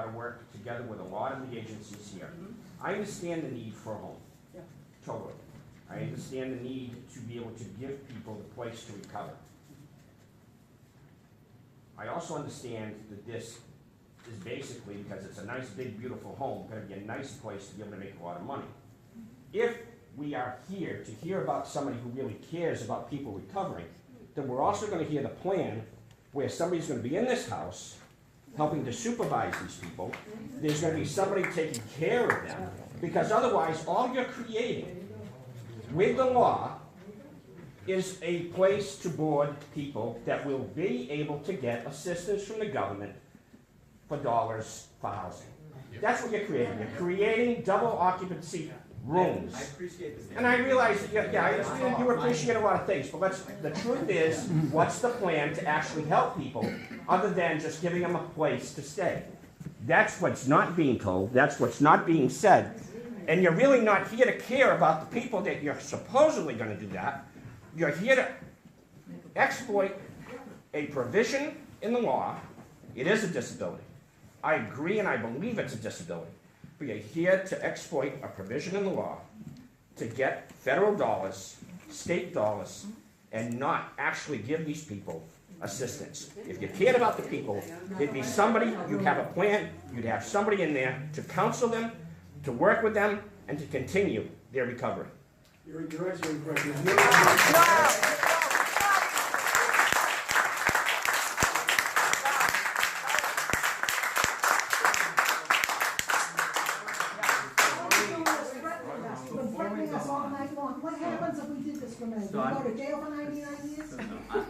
lot of work together with a lot of the agencies here. I understand the need for a home. Totally. I understand the need to be able to give people the place to recover. I also understand that this is basically, because it's a nice, big, beautiful home, going to be a nice place to be able to make a lot of money. If we are here to hear about somebody who really cares about people recovering, then we're also going to hear the plan where somebody's going to be in this house helping to supervise these people. There's going to be somebody taking care of them, because otherwise all you're creating with the law is a place to board people that will be able to get assistance from the government for dollars for housing. That's what you're creating. You're creating double occupancy rooms. I appreciate this. And I realize, yeah, I understand you appreciate a lot of things, but the truth is, what's the plan to actually help people other than just giving them a place to stay? That's what's not being told. That's what's not being said. And you're really not here to care about the people that you're supposedly going to do that. You're here to exploit a provision in the law. It is a disability. I agree and I believe it's a disability. But you're here to exploit a provision in the law to get federal dollars, state dollars, and not actually give these people assistance. If you cared about the people, there'd be somebody, you'd have a plan, you'd have somebody in there to counsel them, to work with them, and to continue their recovery. You're answering questions. What happens if we did this for men? Do we go to jail for 99 years? So,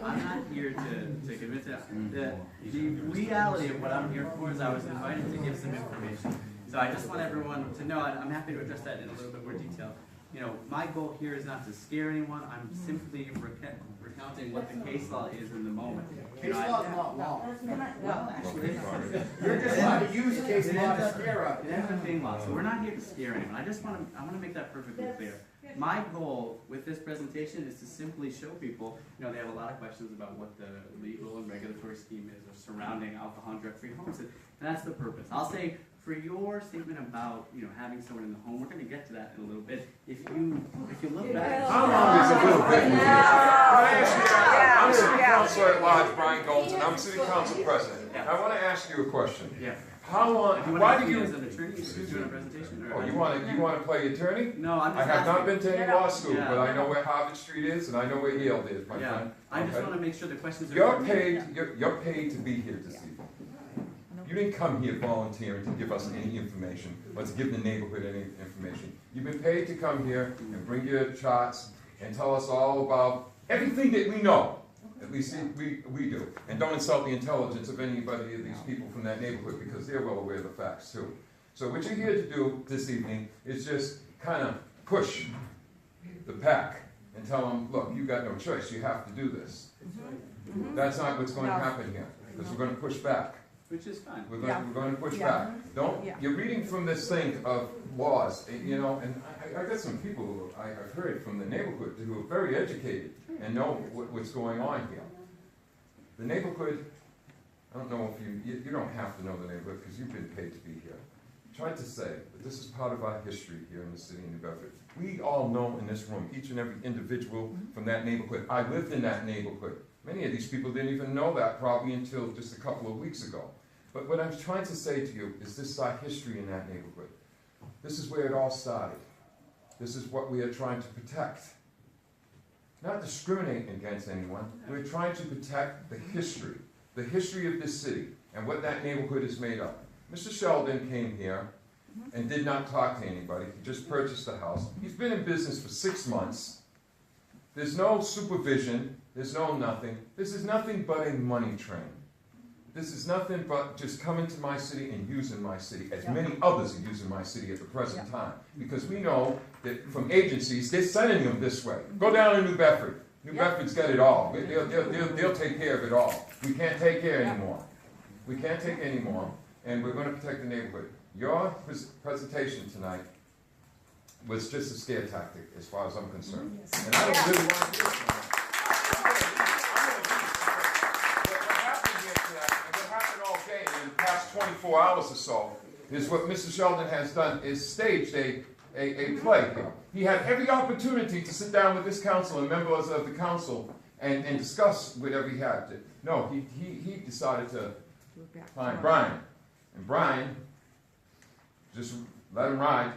I'm not here to convince it. The reality of what I'm here for is I was invited to give some information. So I just want everyone to know, and I'm happy to address that in a little bit more detail. You know, my goal here is not to scare anyone. I'm simply recounting what the case law is in the moment. Case law is not law. Well, actually, it is. You're just trying to use case law to scare us. It ends up being law. So we're not here to scare anyone. I want to make that perfectly clear. My goal with this presentation is to simply show people, you know, they have a lot of questions about what the legal and regulatory scheme is surrounding alcohol and drug-free homes, and that's the purpose. I'll say, for your statement about, you know, having someone in the home, we're going to get to that in a little bit. If you look back, How long is a little bit? Can I ask you, I'm City Councilor at Large, Brian Gomes, and I'm City Council President. I want to ask you a question. Yeah. How long? If you want Why to do you? as an attorney, you're doing a presentation. Or Oh, you want to play attorney? No, I'm I just have not asking. been to any law school, Yeah. but I know where Harvard Street is, and I know where Yale is, my Yeah, friend. I just Okay? want to make sure the questions are. You're paid. You're paid to be here this evening. You didn't come here volunteering to give us any information, or to give the neighborhood any information. You've been paid to come here and bring your charts and tell us all about everything that we know. At least we do. And don't insult the intelligence of anybody of these people from that neighborhood, because they're well aware of the facts too. So what you're here to do this evening is just kind of push the pack and tell them, look, you got no choice. You have to do this. That's not what's going to happen here, because we're going to push back. Which is fine. We're going to push back. You're reading from this thing of laws, you know, and I got some people who I've heard from the neighborhood who are very educated and know what's going on here. The neighborhood, I don't know if you don't have to know the neighborhood because you've been paid to be here. I tried to say that this is part of our history here in the city of New Bedford. We all know in this room, each and every individual from that neighborhood. I lived in that neighborhood. Many of these people didn't even know that probably until just a couple of weeks ago. But what I'm trying to say to you is this is our history in that neighborhood. This is where it all started. This is what we are trying to protect. Not discriminate against anyone. We're trying to protect the history of this city, and what that neighborhood is made of. Mr. Sheldon came here and did not talk to anybody. He just purchased the house. He's been in business for 6 months. There's no supervision. There's no nothing. This is nothing but a money train. This is nothing but just coming to my city and using my city, as many others are using my city at the present time. Because we know that from agencies, they're sending them this way. Go down to New Bedford. New Bedford's got it all. They'll take care of it all. We can't take care anymore. We can't take anymore, and we're going to protect the neighborhood. Your presentation tonight was just a scare tactic, as far as I'm concerned. And I don't really want to do this. What happened all day in the past 24 24 hours or so, is what Mr. Sheldon has done, is staged a play here. He had every opportunity to sit down with this council and members of the council and discuss whatever he had to. No, he decided to find Brian. And Brian, just let him ride.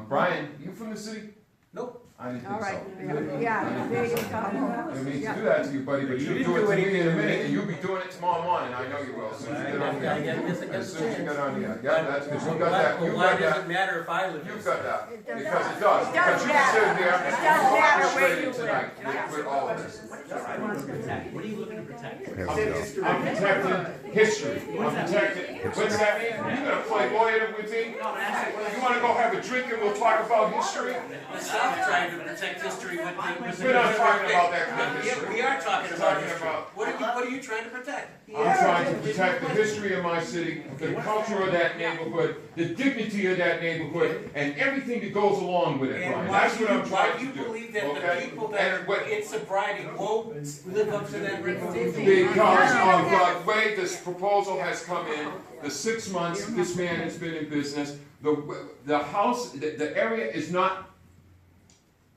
Brian, you from the city? Nope. I didn't All think right, so. yeah, there you go. I didn't mean to do that to you, buddy, but you'll do it to me in a minute, and you'll be doing it tomorrow morning. I know you will, as soon as you get on here. As soon as you get on here. Yeah, that's because you got that. You Why got does that. it matter if I live You've here? got that. It does Because not. it does. It Because does you matter. sit there It does matter where you frustrated live. tonight with all of this. What are you trying to protect? What are you looking to protect? I'm protecting history. I'm protecting. What's that mean? You gonna play lawyer with me? You wanna go have a drink and we'll talk about history? I'm trying to protect history with the. We're not talking about that kind of history. We are talking about Talking history. about- What are you trying to protect? I'm trying to protect the history of my city, the culture of that neighborhood, the dignity of that neighborhood, and everything that goes along with it, And Brian. why That's do what I'm trying to you do. believe that okay? the people that And what- in sobriety won't live up to that reputation? Because of the way this proposal has come in, the 6 months this man has been in business, the house, the area is not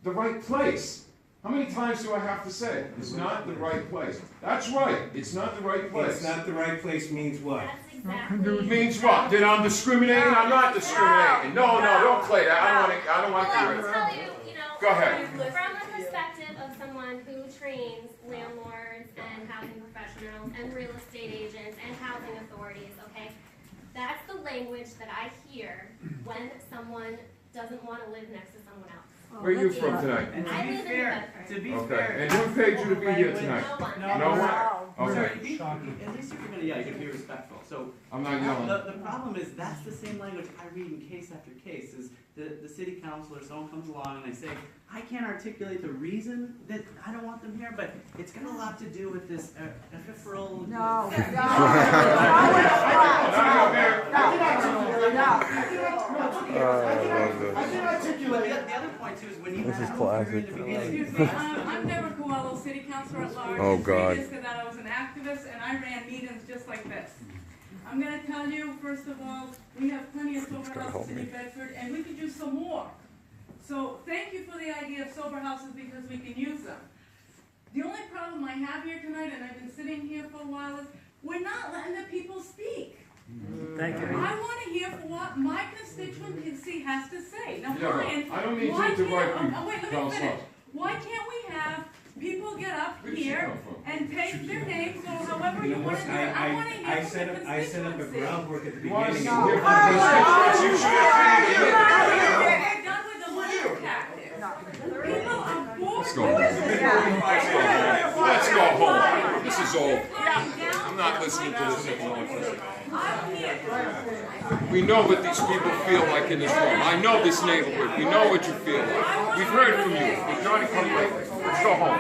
the right place. How many times do I have to say? It's not the right place. That's right, it's not the right place. It's not the right place means what? That's exactly. Means what? That I'm discriminating? I'm not discriminating. No, don't play that. I don't want to Well, hear I'll it. tell you, Go ahead. from the perspective of someone who trains landlords and housing professionals and real estate agents and housing authorities, okay? That's the language that I hear when someone doesn't want to live next to someone else. Where are you from tonight? And to I be live in fair, Bedford. to be Okay. fair. And who paid you to be here tonight? No one. No, No one? Sir, Okay. at least if you're gonna, you're gonna be respectful. So I'm not yelling. the problem is that's the same language I read in case after case. Is the city council or someone comes along and they say, I can't articulate the reason that I don't want them here, but it's got a lot to do with this ephemeral. No, no. I can articulate. The other point too is when you. This is have classic. in the beginning, Excuse me, I'm Deborah Coelho, city councilor at large. Oh, God. Previous to that, I was an activist and I ran meetings just like this. I'm gonna tell you, first of all, we have plenty of sober houses in New Bedford and we could use some more. So thank you for the idea of sober houses because we can use them. The only problem I have here tonight, and I've been sitting here for a while, is we're not letting the people speak. Thank you. I want to hear for what my constituent has to say. Now, Yeah, Brian, I don't need why you to can't- interrupt oh, wait, let me Counselor. finish. Why can't we have people get up Where did she here come from? and take their names or however You you know want what, to do it? I want to hear from the I set up a constituency. groundwork at the You want to beginning. see of here the from the constituents? You should have been here. They're done with the money tactics. People are bored. Let's go. Let's go home. This is old. I'm not listening to this anymore. I'm here. We know what these people feel like in this room. I know this neighborhood. We know what you feel like. We've heard from you. We're trying to come lately. Let's go home.